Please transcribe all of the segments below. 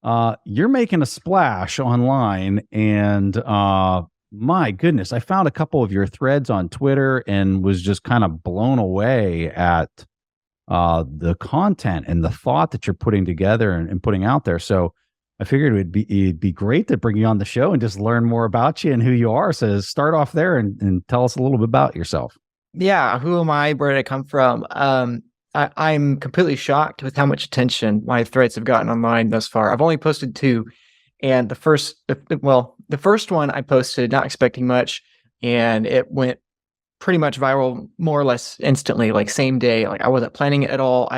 You're making a splash online, and my goodness, I found a couple of your threads on Twitter and was just kind of blown away at the content and the thought that you're putting together and putting out there. So I figured it'd be great to bring you on the show and just learn more about you and who you are. So start off there and tell us a little bit about yourself. Yeah, who am I? Where did I come from? I'm completely shocked with how much attention my threads have gotten online thus far. I've only posted two, and the first one I posted not expecting much, and it went pretty much viral more or less instantly, like same day. Like I wasn't planning it at all.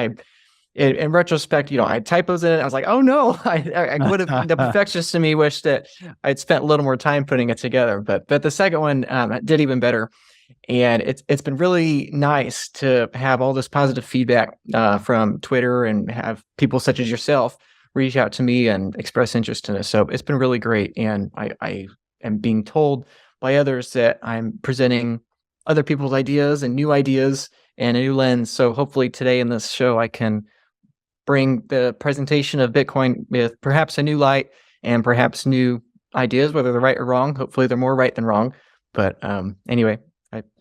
In retrospect, I had typos in it. I was like, oh no, I would have. The perfectionist in me wished that I'd spent a little more time putting it together. But the second one did even better. And it's been really nice to have all this positive feedback from Twitter and have people such as yourself reach out to me and express interest in it. So it's been really great. And I am being told by others that I'm presenting other people's ideas and new ideas and a new lens. So hopefully today in this show, I can bring the presentation of Bitcoin with perhaps a new light and perhaps new ideas, whether they're right or wrong. Hopefully they're more right than wrong. But anyway,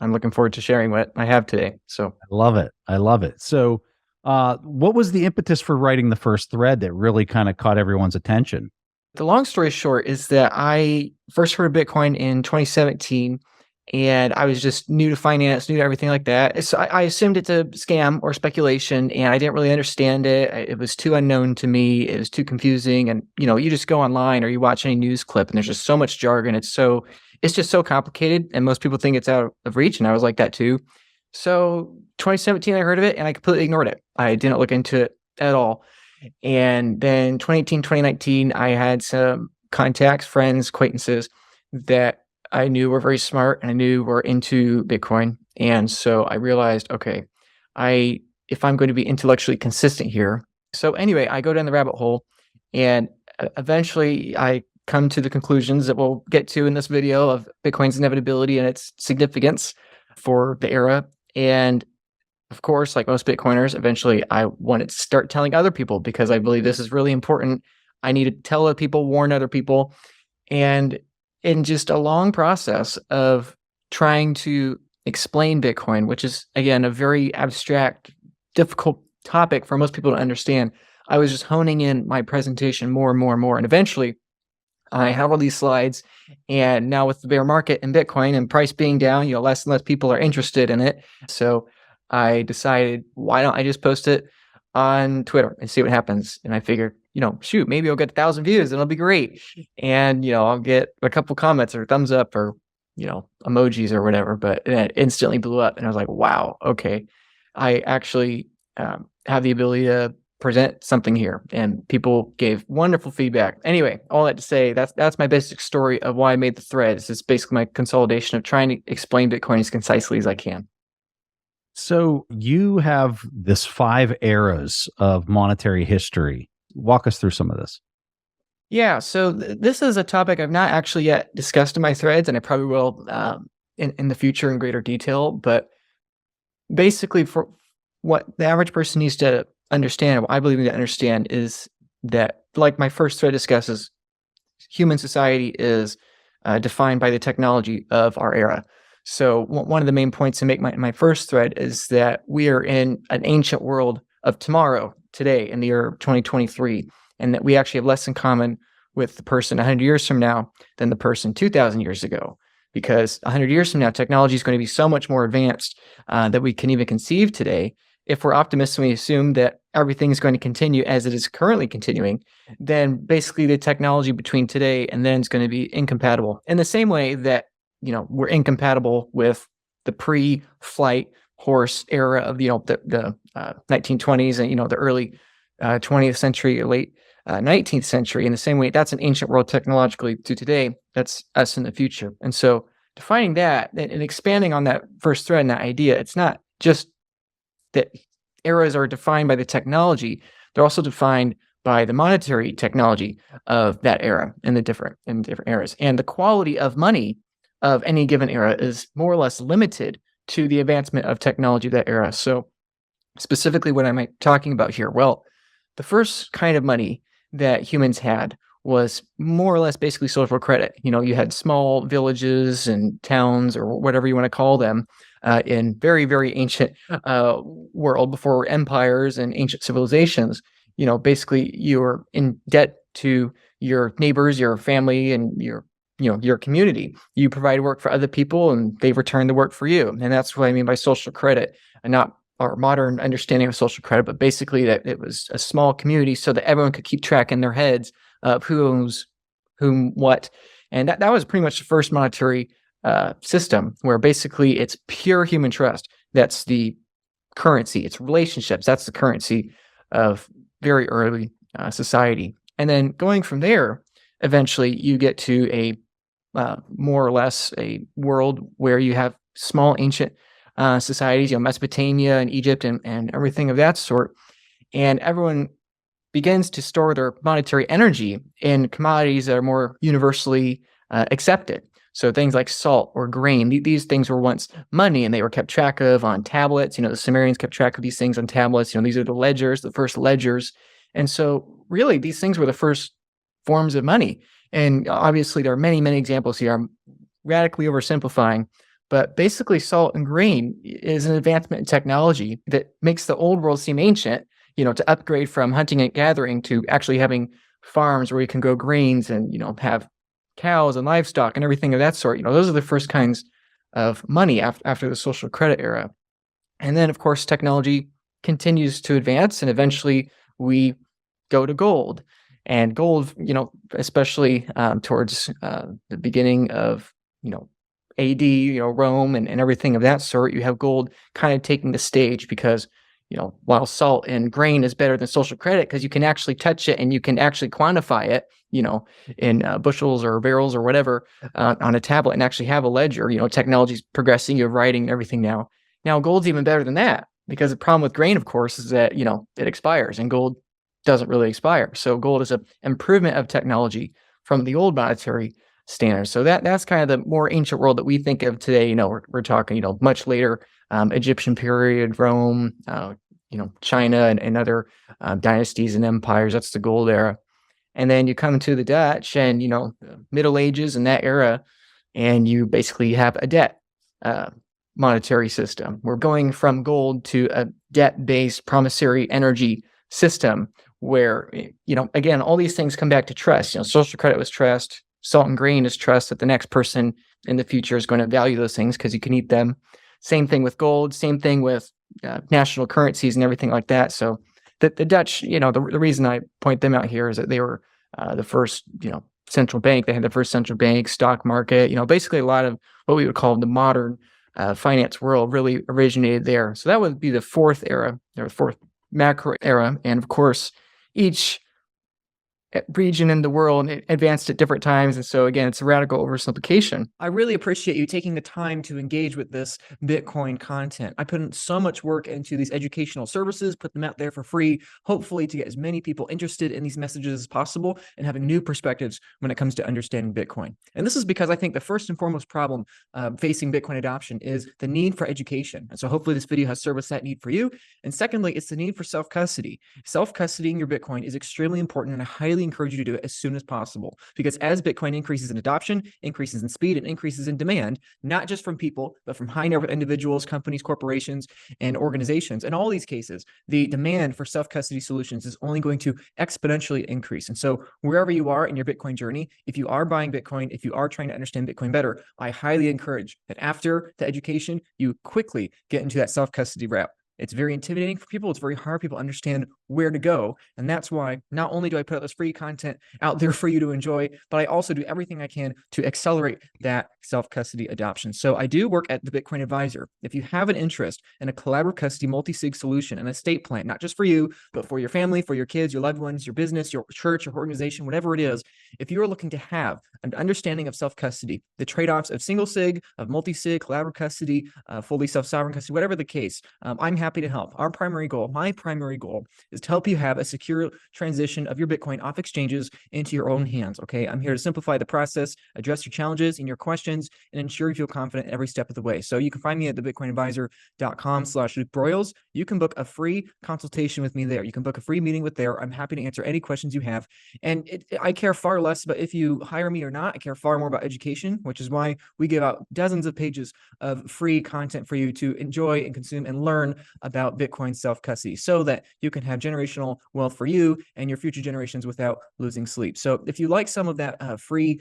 I'm looking forward to sharing what I have today. So I love it. I love it. So, what was the impetus for writing the first thread that really kind of caught everyone's attention? the long story short is that I first heard of Bitcoin in 2017, and I was just new to finance, new to everything like that. So I assumed it's a scam or speculation, and I didn't really understand it. It was too unknown to me. It was too confusing. And you just go online or you watch any news clip, and there's just so much jargon. It's just so complicated, and most people think it's out of reach. And I was like that too. So 2017, I heard of it, and I completely ignored it. I didn't look into it at all. And then 2018, 2019, I had some contacts, friends, acquaintances that I knew were very smart and I knew were into Bitcoin. And so I realized, okay, if I'm going to be intellectually consistent here. So anyway, I go down the rabbit hole, and eventually I come to the conclusions that we'll get to in this video of Bitcoin's inevitability and its significance for the era. And of course, like most Bitcoiners, eventually I wanted to start telling other people because I believe this is really important. I need to tell other people, warn other people. And in just a long process of trying to explain Bitcoin, which is, again, a very abstract, difficult topic for most people to understand, I was just honing in my presentation more and more and more. And eventually, I have all these slides. And now with the bear market and Bitcoin and price being down, less and less people are interested in it. So I decided, why don't I just post it on Twitter and see what happens? And I figured, shoot, maybe I'll get 1,000 views and it'll be great. And, I'll get a couple comments or thumbs up or, emojis or whatever. But it instantly blew up. And I was like, wow, okay. I actually have the ability to present something here. And people gave wonderful feedback. Anyway, all that to say, that's my basic story of why I made the thread. It's basically my consolidation of trying to explain Bitcoin as concisely as I can. So you have this 5 eras of monetary history. Walk us through some of this. Yeah, so this is a topic I've not actually yet discussed in my threads, and I probably will in the future in greater detail. But basically, for what the average person needs to understand, what I believe they need to understand is that, like my first thread discusses, human society is defined by the technology of our era. So one of the main points to make in my first thread is that we are in an ancient world of tomorrow, today, in the year 2023, and that we actually have less in common with the person 100 years from now than the person 2,000 years ago. Because 100 years from now, technology is going to be so much more advanced that we can even conceive today. If we're optimists and we assume that everything is going to continue as it is currently continuing, then basically the technology between today and then is going to be incompatible. In the same way that we're incompatible with the pre-flight horse era of the 1920s and the early 20th century, late 19th century. In the same way, that's an ancient world technologically to today. That's us in the future. And so defining that and expanding on that first thread and that idea, it's not just that eras are defined by the technology; they're also defined by the monetary technology of that era and the different eras, and the quality of money of any given era is more or less limited to the advancement of technology of that era. So specifically, what am I talking about here? Well, the first kind of money that humans had was more or less basically social credit. You had small villages and towns, or whatever you want to call them, in very, very ancient world before empires and ancient civilizations. Basically you were in debt to your neighbors, your family, and your community. You provide work for other people, and they return the work for you. And that's what I mean by social credit, and not our modern understanding of social credit, but basically that it was a small community so that everyone could keep track in their heads of who owns whom what. And that was pretty much the first monetary system, where basically it's pure human trust. That's the currency. It's relationships. That's the currency of very early society. And then going from there, eventually you get to a more or less a world where you have small ancient societies, Mesopotamia and Egypt and everything of that sort. And everyone begins to store their monetary energy in commodities that are more universally accepted. So things like salt or grain, these things were once money, and they were kept track of on tablets. The Sumerians kept track of these things on tablets. These are the ledgers, the first ledgers. And so really these things were the first forms of money. And obviously there are many, many examples here. I'm radically oversimplifying, but basically salt and grain is an advancement in technology that makes the old world seem ancient, to upgrade from hunting and gathering to actually having farms where you can grow grains and, have cows and livestock and everything of that sort. Those are the first kinds of money after the social credit era. And then, of course, technology continues to advance, and eventually we go to gold. And gold, especially towards the beginning of, AD, Rome and everything of that sort, you have gold kind of taking the stage because, while salt and grain is better than social credit because you can actually touch it and you can actually quantify it, in bushels or barrels or whatever on a tablet and actually have a ledger. Technology's progressing, you have writing and everything now. Now gold's even better than that, because the problem with grain, of course, is that, it expires, and gold doesn't really expire. So gold is an improvement of technology from the old monetary standards. So that's kind of the more ancient world that we think of today. We're talking, much later, Egyptian period, Rome, China and other dynasties and empires. That's the gold era. And then you come to the Dutch and, the Middle Ages and that era, and you basically have a debt monetary system. We're going from gold to a debt-based promissory energy system where, again, all these things come back to trust. Social credit was trust. Salt and grain is trust that the next person in the future is going to value those things because you can eat them. Same thing with gold. Same thing with national currencies and everything like that. So the Dutch, the reason I point them out here is that they were the first, central bank. They had the first central bank, stock market. Basically a lot of what we would call the modern finance world really originated there. So that would be the fourth era, or fourth macro era. And of course, each region in the world advanced at different times. And so again, it's a radical oversimplification. I really appreciate you taking the time to engage with this Bitcoin content. I put in so much work into these educational services, put them out there for free, hopefully to get as many people interested in these messages as possible and having new perspectives when it comes to understanding Bitcoin. And this is because I think the first and foremost problem facing Bitcoin adoption is the need for education. And so hopefully this video has serviced that need for you. And secondly, it's the need for self-custody. Self-custodying your Bitcoin is extremely important, and I highly encourage you to do it as soon as possible, because as Bitcoin increases in adoption, increases in speed, and increases in demand, not just from people, but from high net worth individuals, companies, corporations, and organizations. In all these cases, the demand for self-custody solutions is only going to exponentially increase. And so wherever you are in your Bitcoin journey, if you are buying Bitcoin, if you are trying to understand Bitcoin better, I highly encourage that after the education, you quickly get into that self-custody route. It's very intimidating for people. It's very hard. People understand where to go. And that's why not only do I put out this free content out there for you to enjoy, but I also do everything I can to accelerate that self-custody adoption. So I do work at the Bitcoin Advisor. If you have an interest in a collaborative custody multi-sig solution, an estate plan, not just for you, but for your family, for your kids, your loved ones, your business, your church, your organization, whatever it is, if you are looking to have an understanding of self-custody, the trade-offs of single sig, of multi-sig, collaborative custody, fully self-sovereign custody, whatever the case, I'm happy to help. Our primary goal, my primary goal, is to help you have a secure transition of your Bitcoin off exchanges into your own hands. Okay. I'm here to simplify the process, address your challenges and your questions, and ensure you feel confident every step of the way. So you can find me at thebitcoinadvisor.com/Luke You can book a free consultation with me there. You can book a free meeting with there. I'm happy to answer any questions you have. And I care far less about if you hire me or not. I care far more about education, which is why we give out dozens of pages of free content for you to enjoy and consume and learn about Bitcoin self-custody so that you can have generational wealth for you and your future generations without losing sleep. So if you like some of that free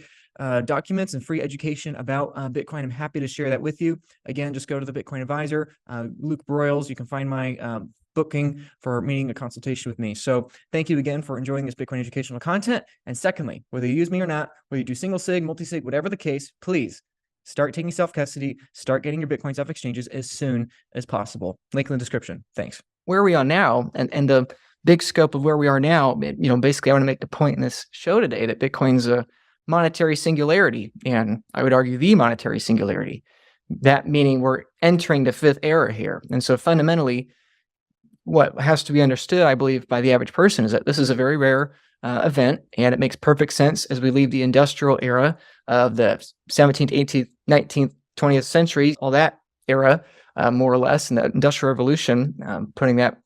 documents and free education about Bitcoin, I'm happy to share that with you. Again, just go to the Bitcoin Advisor, Luke Broyles. You can find my booking for meeting a consultation with me. So thank you again for enjoying this Bitcoin educational content. And secondly, whether you use me or not, whether you do single sig, multi-sig, whatever the case, please start taking self-custody, start getting your Bitcoins off exchanges as soon as possible. Link in the description. Thanks. Where we are now and the big scope of where we are now, basically I want to make the point in this show today that Bitcoin's a monetary singularity, and I would argue the monetary singularity. That meaning we're entering the fifth era here. And so fundamentally, what has to be understood, I believe, by the average person is that this is a very rare event, and it makes perfect sense as we leave the industrial era of the 17th, 18th, 19th, 20th centuries, all that era, more or less, in the Industrial Revolution, putting that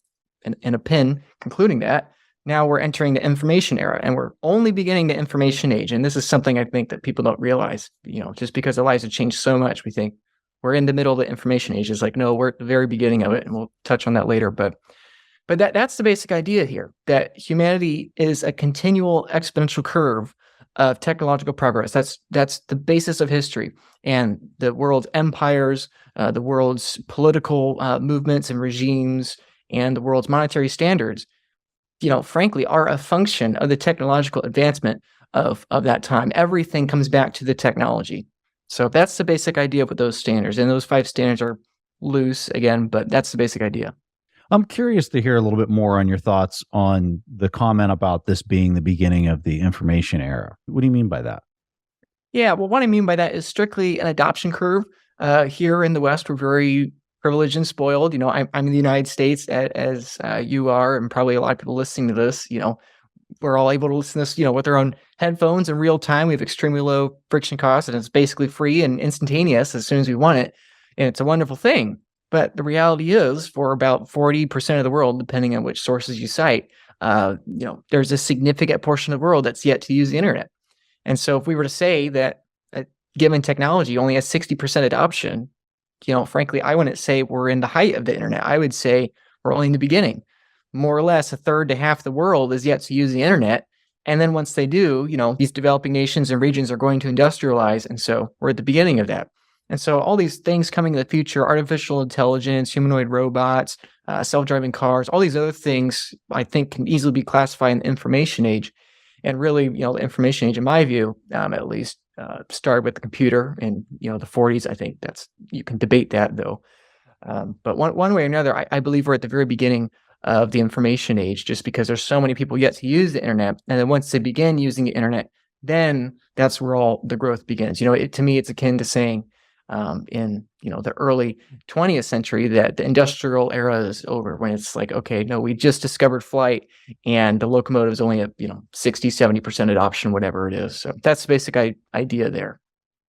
in a pin, concluding that. Now we're entering the information era, and we're only beginning the information age. And this is something I think that people don't realize. Just because our lives have changed so much, we think we're in the middle of the information age. It's like, no, we're at the very beginning of it, and we'll touch on that later. But that's the basic idea here, that humanity is a continual exponential curve of technological progress. That's the basis of history, and the world's empires, the world's political movements and regimes, and the world's monetary standards, frankly, are a function of the technological advancement of that time. Everything comes back to the technology. So that's the basic idea with those standards. And those 5 standards are loose again, but that's the basic idea. I'm curious to hear a little bit more on your thoughts on the comment about this being the beginning of the information era. What do you mean by that? Yeah, well, what I mean by that is strictly an adoption curve. Here in the West, we're very privileged and spoiled. I'm in the United States, as you are, and probably a lot of people listening to this. We're all able to listen to this, with our own headphones in real time. We have extremely low friction costs, and it's basically free and instantaneous as soon as we want it. And it's a wonderful thing. But the reality is, for about 40% of the world, depending on which sources you cite, there's a significant portion of the world that's yet to use the internet. And so if we were to say that a given technology only has 60% adoption, frankly, I wouldn't say we're in the height of the internet. I would say we're only in the beginning. More or less, a third to half the world is yet to use the internet. And then once they do, these developing nations and regions are going to industrialize. And so we're at the beginning of that. And so all these things coming in the future, artificial intelligence, humanoid robots, self-driving cars, all these other things, I think can easily be classified in the information age. And really, the information age, in my view, at least, started with the computer in, the 40s. I think you can debate that though. But one way or another, I believe we're at the very beginning of the information age, just because there's so many people yet to use the internet. And then once they begin using the internet, then that's where all the growth begins. To me, it's akin to saying, in the early 20th century that the industrial era is over, when it's like, okay, no, we just discovered flight and the locomotive is only at 60-70% adoption, whatever it is. So that's the basic idea there.